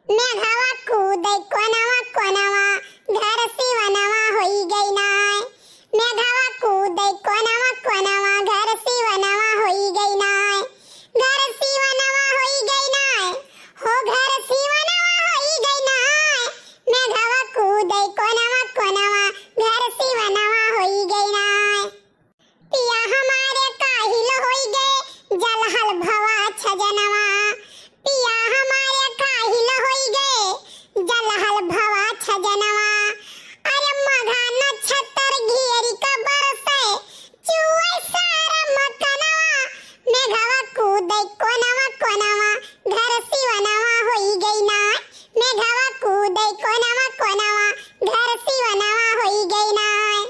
मेघवा कूदै कोनवा कोनवा घर सिवनवा होई गई नाय। मेघवा कूदै कोनवा कोनवा घर सिवनवा होई गई नाय। घर सिवनवा होई गई नाय हो घर सिवनवा होई गई नाय। मेघवा कूदै कोनवा कोनवा घर सिवनवा होई गई नाय। पिया हमारे काहिल होई गए जलहल भवा छजनवा। पिया हमारे काहिल होई गए जलहल भवा छजनवा। अरे मघा नक्षत्र घेरी का बरसे चुए सारा मकनवा। मेघवा कूदै कोनवा कोनवा घर सिवनवा होई गई नाय। मेघवा कूदै कोनवा कोनवा घर सिवनवा होई गई नाय।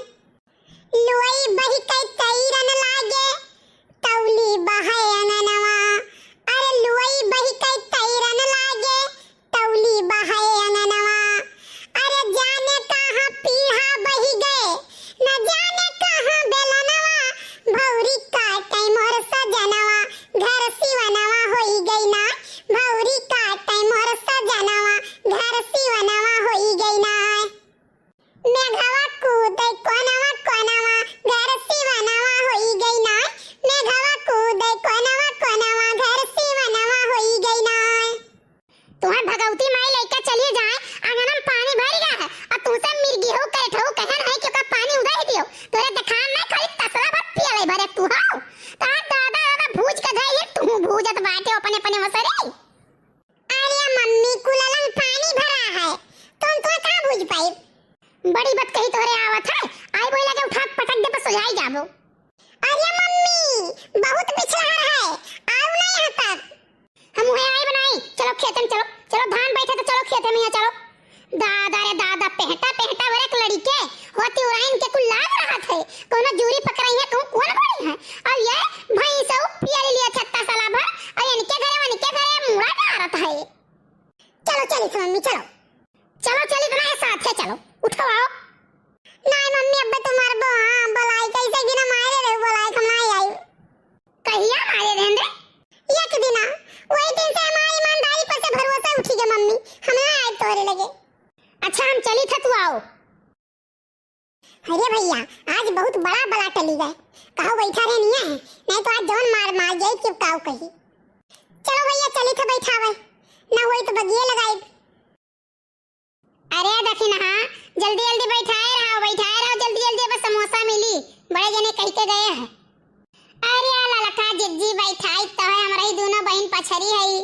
लुई बही कई तैरन लागे तौली बहाय अंगनवा। अरे लुई बही कई तैरन लागे तौली बहाय अंगनवा। अरे जाने कहाँ पीढ़ा बही गए न जाने कहाँ बेलनवा। भौरी काटै मोर सजनवा घर सिवनवा होई गई नाय। भौरी काटै मोर सजनवा घर सिवनवा होई गई नाय। मेघवा कूदै कोनवा कोनवा घर सिवनवा होई गई नाय। मेघवा कूदै कोनवा कोनवा घर सिवनवा होई गई नाय। तुम्हार भगवती माई लइका चली जाए आंगन में पानी भर गया है और तुमसे मिर्गी हो कैठ हो कहन है कि ओका पानी उड़ा ही दियो। तोरे देखान नहीं खाली तसला भर पियले भरे तू हो। तार दादा दादा भूज के गई है तू भूजत बाटे अपने अपने मसरे। अरे मम्मी कुललन पानी भरा है तुम तो कहां भूज पाई। बड़ी बात कही तोरे आवत है आई बोला के उठा पटक दे पर सुझाई जाबो। अरे मम्मी बहुत पिछड़ा है आओ ना यहां तक। हम हुए आई बनाई चलो खेत में चलो चलो धान बैठे तो चलो खेत में चलो। दादा रे दादा पहटा पहटा वर एक लड़के होती उराइन के कुल लाग रहा थे कोनो जूरी पकड़ई है कहूं कौन बड़ी है। और ये भैंस सब पिया लिया छत्ता साला भर और इनके घरे मुड़ा डारत है। चलो चली तो मम्मी चलो चलो चली तो ना साथ है चलो उठो आओ। नहीं मम्मी अब तुम्हार बोलाई कैसे गिना मारे रे बोलाई हम नहीं आई। कहिया मारे रहन रे एक दिन वही दिन से हमारी ईमानदारी पर से भरोसा उठी गया मम्मी हम ना आए तोरे लगे। अच्छा हम चली था तू आओ। अरे भैया आज बहुत बड़ा बड़ा टली गए कहो बैठा रे नहीं है नहीं तो आज जौन मार मार जाए चिपकाओ कही। चलो भैया चली था बैठावे ना होई तो बगिए लगाई। अरे दखिन हां जल्दी जल्दी बैठाए रहो जल्दी जल्दी बस समोसा मिली बड़े जने कह के गए हैं। अरे ललका जिज्जी बैठाई तो है हमरा ही दोनों बहन पछरी है।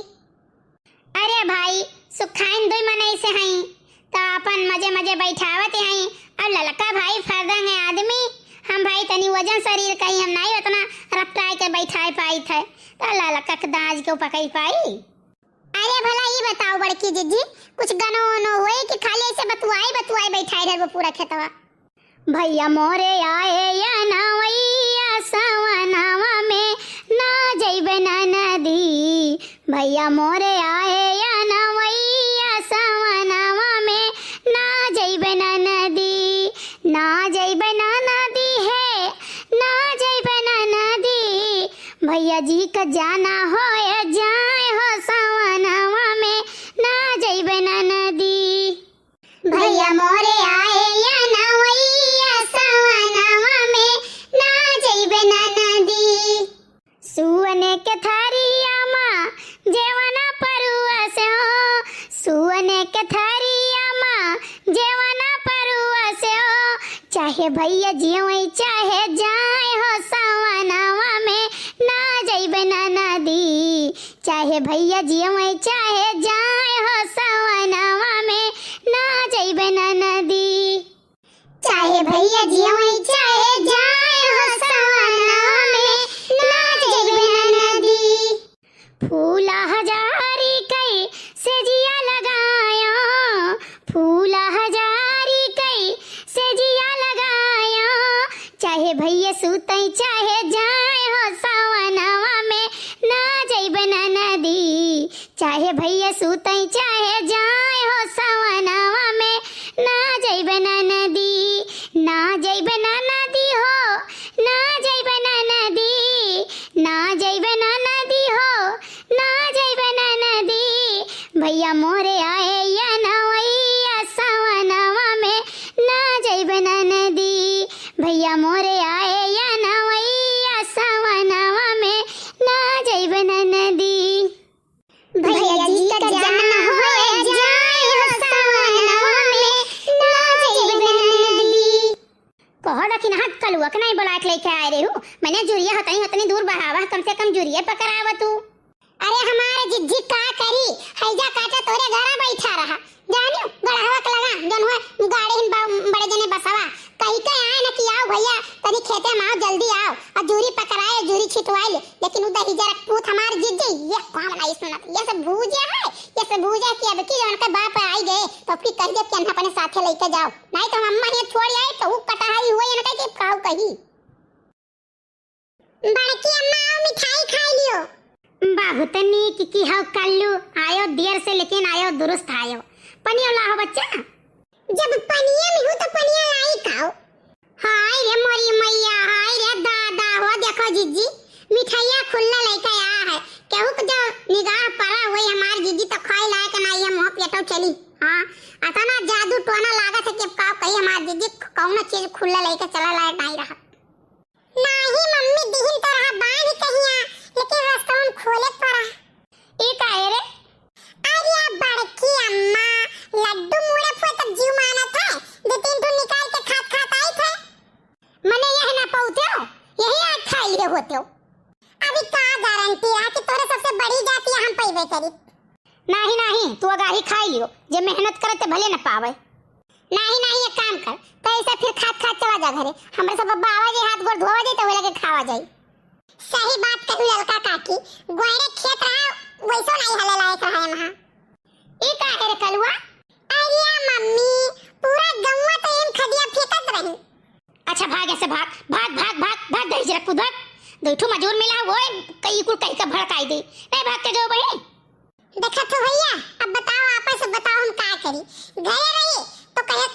अरे भाई सुखाइन दोई मनई से हई तो अपन मजे मजे बैठावत हई। अब ललका भाई फरदंग है आदमी हम भाई तनी वजन शरीर कहीं हम नहीं उतना रपटाई के बैठाए पाई थे तो ललका के दाज के पकई पाई। अरे भला ये बताओ बड़की जिज्जी कुछ गनो नो होए कि खाली ऐसे बतुआई बैठाई रह वो पूरा खेतवा। भैया मोरे आए या नवैया सवनावा में ना जइबे ना नदी। भैया मोरे आए या नवैया सवनावा में ना जइबे ना नदी। ना जइबे ना नदी है ना जइबे ना नदी। भैया जी का जाना हो या जाए हो सवनावा में ना जइबे ना नदी। भैया मोरे आए या नवैया सवनावा में ना जइबे ना नदी। सुअने के थरिया मां जेवना परुआ से हो। सुअने के थरिया मां जेवना परुआ से हो। चाहे भैया जीवई चाहे जाए हो सवनावा में ना जइबे ना नदी। चाहे भैया जीवई चाहे जाए हो सवनावा में ना जइबे ना नदी। चाहे भैया जीवई चाहे जाए हो सवनावा में ना जइबे ना नदी। फूला हजारी कई से जिया लगाया। फूला हजारी कई से जिया लगाया। चाहे भैया सुतई चाहे जाए हो सवनावा में ना जइबे ना नदी। चाहे भैया भैया मोरे आए या नवैया सवनवा में ना जइब नदी। भैया मोरे आए या नवैया सवनवा में ना जइब नदी। भैया जी का जान होए जाए हो सवनवा में ना जइब नदी। कहो रखी ना कलुआ के नहीं बुला के लेके आए रे हूँ। मैंने जुरिया होतनी दूर बढ़ावा, कम से कम जुरिया पकड़ावा तू। अरे हमारे जिज्जी का करी हैजा काटा तोरे घरा बैठा रहा जानियो गढ़ावा के लगा जन हो गाड़ी हिन बड़े जने बसवा कहीं के आए न कि आओ भैया तनी खेते में आओ जल्दी आओ और जूरी पकड़ाए जूरी छिटवाई ले। लेकिन उधर ही जरा पूत हमारे जिज्जी ये काम नहीं सुना ये सब भूजा है, ये सब भूजा कि अब की जन के बाप आई गए तो अपनी कह दे कि अपने साथे लेके जाओ नहीं तो अम्मा ये छोड़ आए तो वो कटाई हुए न के खाओ कहीं। बड़की अम्मा आओ मिठाई खा लियो। बहुत नीक की हो कल्लू आयो देर से लेकिन आयो दुरुस्त आयो। पनिया लाओ बच्चा। जब पनिया में हूं तो पनिया लाई खाओ। हाय रे मोरी मैया हाय रे दादा हो देखो जिज्जी मिठाइया खुल्ला लेके आया है केहू के जो निगाह पड़ा हुई हमार जिज्जी तो खाई लायक नहीं है मुंह पेटो चली। हां आता ना जादू टोना लागत है कि का कहीं हमार जिज्जी कौन चीज खुल्ला लेके चला लायक नहीं रहा। नहीं मम्मी दिहिन तो रहा बांध कहिया लेकिन रास्ता में खोले पड़ा। ई काहे रे? अरे बड़की अम्मा लड्डू मुड़े फो तब जीव माना था दो तीन तो निकाल के खात आई थे मने यह ना पहुंचे हो यही आज खाई रे होते हो। अभी का गारंटी है कि तोरे सबसे बड़ी जाति हम पैबे करी। नहीं तू गाड़ी खाई लियो जे मेहनत करे ते भले न पावे। नहीं एक काम कर पैसा फिर खात चला जा घरे हमरे सब बाबा जी हाथ गोड़ धोवा दे तो वे लगे खावा जाई। सही बात कहू ललका काकी गोइरे खेत रहा वैसो नहीं हले लायक रहा है वहां। ई का करे कलुआ? अरे मम्मी पूरा गौवा तो एम खदिया फेंकत रही। अच्छा भाग ऐसे भाग दही जरा कुदक दोठो मजूर मिला वो कई कुल कहीं का भड़काई दे नहीं भाग के जाओ भाई। देखा तो भैया अब बताओ आपस में बताओ हम का करी घरे रही तो कहे